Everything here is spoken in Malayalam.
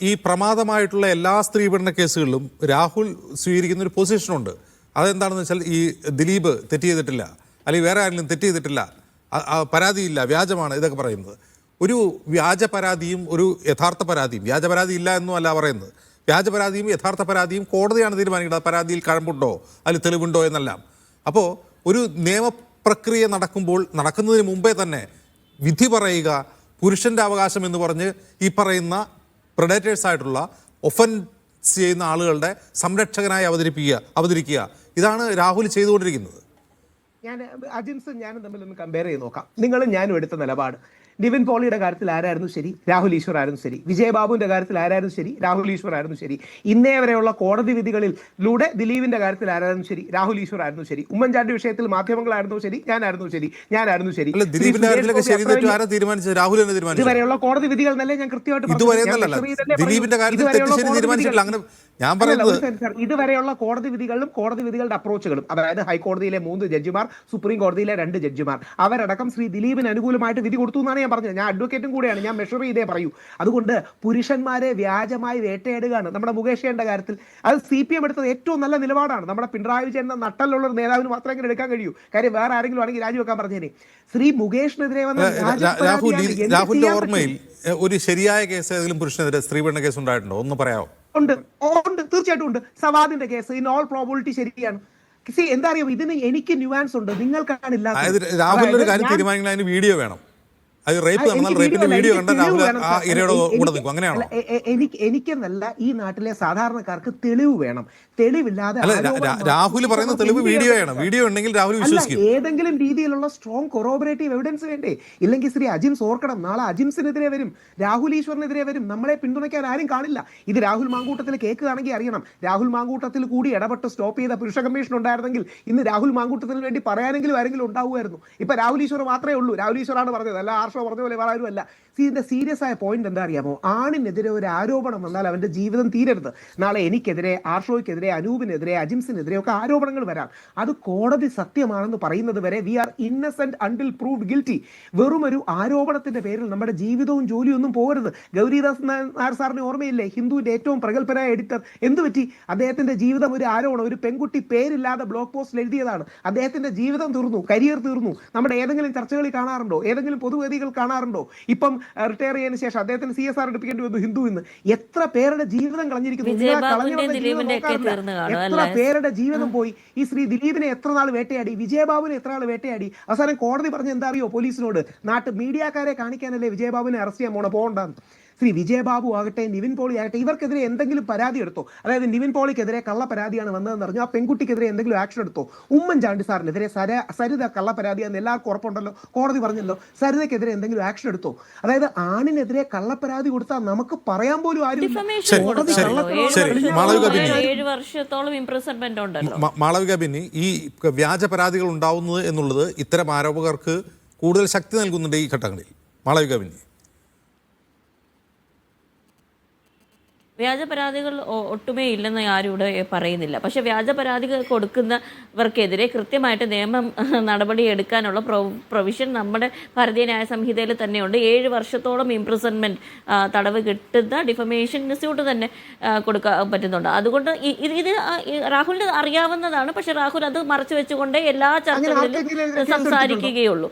ഈ പ്രമാദമായിട്ടുള്ള എല്ലാ സ്ത്രീപീഡന കേസുകളിലും രാഹുൽ സ്വീകരിക്കുന്ന ഒരു പൊസിഷനുണ്ട്. അതെന്താണെന്ന് വെച്ചാൽ ഈ ദിലീപ് തെറ്റ് ചെയ്തിട്ടില്ല, അല്ലെങ്കിൽ വേറെ ആരെങ്കിലും തെറ്റ് ചെയ്തിട്ടില്ല, പരാതിയില്ല, വ്യാജമാണ്, ഇതൊക്കെ പറയുന്നത്. ഒരു വ്യാജ പരാതിയും ഒരു യഥാർത്ഥ പരാതിയും, വ്യാജ പരാതി ഇല്ല എന്നും അല്ല പറയുന്നത്, വ്യാജ പരാതിയും യഥാർത്ഥ പരാതിയും കോടതിയാണ് തീരുമാനിക്കുന്നത്. പരാതിയിൽ കഴമ്പുണ്ടോ അതിൽ തെളിവുണ്ടോ എന്നെല്ലാം. അപ്പോൾ ഒരു നിയമപ്രക്രിയ നടക്കുന്നതിന് മുമ്പേ തന്നെ വിധി പറയുക, പുരുഷൻ്റെ അവകാശം എന്ന് പറഞ്ഞ് ഈ പറയുന്ന പ്രെഡേറ്റേഴ്സ് ആയിട്ടുള്ള ഒഫൻസ് ചെയ്യുന്ന ആളുകളുടെ സംരക്ഷകനായി അവതരിക്കുക, ഇതാണ് രാഹുൽ ചെയ്തുകൊണ്ടിരിക്കുന്നത്. അജിൻസും ഞാനും തമ്മിലൊന്ന് കമ്പയർ ചെയ്ത് നോക്കാം. നിങ്ങളും ഞാനും എടുത്ത നിലപാട്. നിവിൻ പോളിയുടെ കാര്യത്തിൽ ആരായിരുന്നു ശരി? രാഹുൽ ഈശ്വർ ആയിരുന്നു ശരി. വിജയബാബുവിന്റെ കാര്യത്തിൽ ആരായിരുന്നു ശരി? രാഹുൽ ഈശ്വർ ആയിരുന്നു ശരി. ഇന്നേ വരെയുള്ള കോടതി വിധികളിലൂടെ ദിലീപിന്റെ കാര്യത്തിൽ ആരായിരുന്നു ശരി? രാഹുൽ ഈശ്വർ ആയിരുന്നു ശരി. ഉമ്മൻചാണ്ടി വിഷയത്തിൽ മാധ്യമങ്ങളായിരുന്നു ശരി, ഞാനായിരുന്നു ശരി. ഇതുവരെയുള്ള കോടതി വിധികൾ എന്നല്ലേ ഞാൻ കൃത്യമായിട്ട് ഇതുവരെയുള്ള കോടതി വിധികളും കോടതി വിധികളുടെ അപ്രോച്ചുകളും, അതായത് ഹൈക്കോടതിയിലെ 3 ജഡ്ജിമാർ, സുപ്രീം കോടതിയിലെ 2 ജഡ്ജിമാർ, അവരടക്കം ശ്രീ ദിലീപിന് അനുകൂലമായിട്ട് വിധി കൊടുത്തു എന്നാണ് ഞാൻ പറഞ്ഞത്. ഞാൻ അഡ്വക്കേറ്റും കൂടെയാണ്, ഞാൻ മെഷർ ചെയ്തേ പറയൂ. അതുകൊണ്ട് പുരുഷന്മാരെ വ്യാജമായി വേട്ടയാടുകയാണ് നമ്മുടെ മുകേഷിന്റെ കാര്യത്തിൽ. അത് CPM എടുത്തത് ഏറ്റവും നല്ല നിലപാടാണ്. നമ്മുടെ പിണറായി വിജയൻ എന്ന നട്ടലുള്ള ഒരു നേതാവിന് മാത്രമേ ഇങ്ങനെ എടുക്കാൻ കഴിയൂ. കാര്യം വേറെ ആരെങ്കിലും ആണെങ്കിൽ രാജിവെക്കാൻ പറഞ്ഞേനെ. ശ്രീ മുകേഷിനെതിരെ വന്ന രാഹുലിന്റെ ഓർമ്മയിൽ ഒരു ശരിയായ കേസ് ഏതെങ്കിലും പുരുഷനെതിരെ സ്ത്രീപീഡന കേസ് ഉണ്ടായിട്ടുണ്ടോ? ഒന്ന് പറയാമോ? ഉണ്ട്, തീർച്ചയായിട്ടും ഉണ്ട്. സവാദിന്റെ കേസ് ഇൻ ഓൾ പ്രോബബിലിറ്റി ശരിയാണ്. എന്താ അറിയാം, ഇതിന് എനിക്ക് ന്യൂവാൻസ് ഉണ്ട്, നിങ്ങൾക്കാണ് ഇല്ലാത്തത്. രാഹുലിന്റെ ഒരു കാര്യം തീരുമാനിക്കണം, അതിന് വീഡിയോ വേണം. എനിക്കെന്നല്ല, ഈ നാട്ടിലെ സാധാരണക്കാർക്ക് തെളിവ് വേണം. തെളിവില്ലാതെ രാഹുൽ പറയുന്ന തെളിവ് വീഡിയോ ഉണ്ടെങ്കിൽ രാഹുൽ വിശ്വസിക്കും. ഏതെങ്കിലും രീതിയിലുള്ള സ്ട്രോങ് കൊറോബറേറ്റീവ് എവിഡൻസ് വേണ്ടേ? ഇല്ലെങ്കിൽ ശ്രീ അജിംസ് ഓർക്കണം, നാളെ അജിംസിനെതിരെ വരും, രാഹുൽ ഈശ്വറിനെതിരെ വരും. നമ്മളെ പിന്തുണയ്ക്കാൻ ആരും കാണില്ല. ഇത് രാഹുൽ മാങ്കൂട്ടത്തിൽ കേൾക്കുകയാണെങ്കിൽ അറിയണം, രാഹുൽ മാങ്കൂട്ടത്തിൽ കൂടി ഇടപെട്ട് സ്റ്റോപ്പ് ചെയ്ത പുരുഷ കമ്മീഷൻ ഉണ്ടായിരുന്നെങ്കിൽ ഇന്ന് രാഹുൽ മാങ്കൂട്ടത്തിന് വേണ്ടി പറയാനെങ്കിലും ആരെങ്കിലും ഉണ്ടാവുമായിരുന്നു. ഇപ്പൊ രാഹുൽ ഈശ്വർ മാത്രമേ ഉള്ളൂ. രാഹുൽ ഈശ്വറാണ് പറഞ്ഞത്, അല്ല ആർഷോ പറഞ്ഞ പോലെ വേറെ ആരുമല്ല. ഇതിന്റെ സീരിയസ് ആയ പോയിന്റ് എന്താ അറിയാമോ? ആണിനെതിരെ ഒരു ആരോപണം വന്നാൽ അവന്റെ ജീവിതം തീരരുത്. നാളെ എനിക്കെതിരെ, ആർഷോയ്ക്കെതിരെ, അനൂപിനെതിരെ, അജിംസിനെതിരെ ഒക്കെ ആരോപണങ്ങൾ വരാം. അത് കോടതി സത്യമാണെന്ന് പറയുന്നത് വരെ we are innocent until proved guilty. വെറും ഒരു ആരോപണത്തിന്റെ പേരിൽ നമ്മുടെ ജീവിതവും ജോലിയും ഒന്നും പോകരുത്. ഗൗരിദാസ് നായർ സാറിന് ഓർമ്മയില്ലേ, ഹിന്ദുവിന്റെ ഏറ്റവും പ്രഗത്ഭനായ എഡിറ്റർ? എന്ത് പറ്റി? അദ്ദേഹത്തിന്റെ ജീവിതം ഒരു ആരോപണം, ഒരു പെൺകുട്ടി പേരില്ലാതെ ബ്ലോഗ് പോസ്റ്റിൽ എഴുതിയതാണ്. അദ്ദേഹത്തിന്റെ ജീവിതം തീർന്നു, കരിയർ തീർന്നു. നമ്മുടെ ഏതെങ്കിലും ചർച്ചകളിൽ കാണാറുണ്ടോ? ഏതെങ്കിലും പൊതുവേദികൾ കാണാറുണ്ടോ? ഇപ്പം റിട്ടയർ ചെയ്തതിനു ശേഷം അദ്ദേഹത്തിന് CSR എടുപ്പിക്കേണ്ടി വന്നു ഹിന്ദു എന്ന്. എത്ര പേരുടെ ജീവിതം കളഞ്ഞിരിക്കുന്നു, എത്ര പേരുടെ ജീവിതം പോയി. ഈ ശ്രീ ദിലീപിനെ എത്ര നാൾ വേട്ടയാടി, വിജയബാബുവിനെ എത്ര നാൾ വേട്ടയാടി. അവസാനം കോടതി പറഞ്ഞ എന്താ അറിയോ? പോലീസിനോട്, മീഡിയക്കാരെ കാണിക്കാനല്ലേ വിജയബാബുവിനെ അറസ്റ്റ് ചെയ്യാൻ പോകണ്ടെന്ന്. ശ്രീ വിജയബാബു ആകട്ടെ, നിവിൻ പോളി ആകട്ടെ, ഇവർക്കെതിരെ എന്തെങ്കിലും പരാതി എടുത്തോ? അതായത് നിവിൻ പോളിക്കെതിരെ കള്ള പരാതിയാണ് വന്നതെന്ന് അറിഞ്ഞു, ആ പെൺകുട്ടിക്കെതിരെ എന്തെങ്കിലും ആക്ഷൻ എടുത്തോ? ഉമ്മൻചാണ്ടി സാറിനെതിരെ സരിത കള്ള പരാതിയാണെന്ന് എല്ലാവർക്കും ഉറപ്പുണ്ടല്ലോ, കോടതി പറഞ്ഞല്ലോ. സരിതയ്ക്കെതിരെ എന്തെങ്കിലും ആക്ഷൻ എടുത്തോ? അതായത് ആണിനെതിരെ കള്ളപ്പരാതി കൊടുത്താൽ നമുക്ക് പറയാൻ പോലും ആരും. മാളവിക ബെന്നി, ഈ വ്യാജ പരാതികൾ ഉണ്ടാവുന്നത് എന്നുള്ളത് ഇത്തരം ആരോപകർക്ക് കൂടുതൽ ശക്തി നൽകുന്നുണ്ട് ഈ ഘട്ടങ്ങളിൽ. മാളവിക ബെന്നി, വ്യാജ പരാതികൾ ഒട്ടുമേ ഇല്ലെന്ന് ആരും ഇവിടെ പറയുന്നില്ല. പക്ഷെ വ്യാജ പരാതികൾ കൊടുക്കുന്നവർക്കെതിരെ കൃത്യമായിട്ട് നിയമം നടപടി എടുക്കാനുള്ള പ്രൊവിഷൻ നമ്മുടെ ഭാരതീയ ന്യായ സംഹിതയിൽ തന്നെയുണ്ട്. 7 വർഷത്തോളം ഇംപ്രിസൺമെന്റ് തടവ് കിട്ടുന്ന ഡിഫമേഷൻ സ്യൂട്ട് തന്നെ കൊടുക്കാൻ പറ്റുന്നുണ്ട്. അതുകൊണ്ട് ഇത് രാഹുലിന് അറിയാവുന്നതാണ്. പക്ഷെ രാഹുൽ അത് മറച്ചു വെച്ചുകൊണ്ടേ എല്ലാ ചർച്ചകളിലും സംസാരിക്കുകയുള്ളൂ.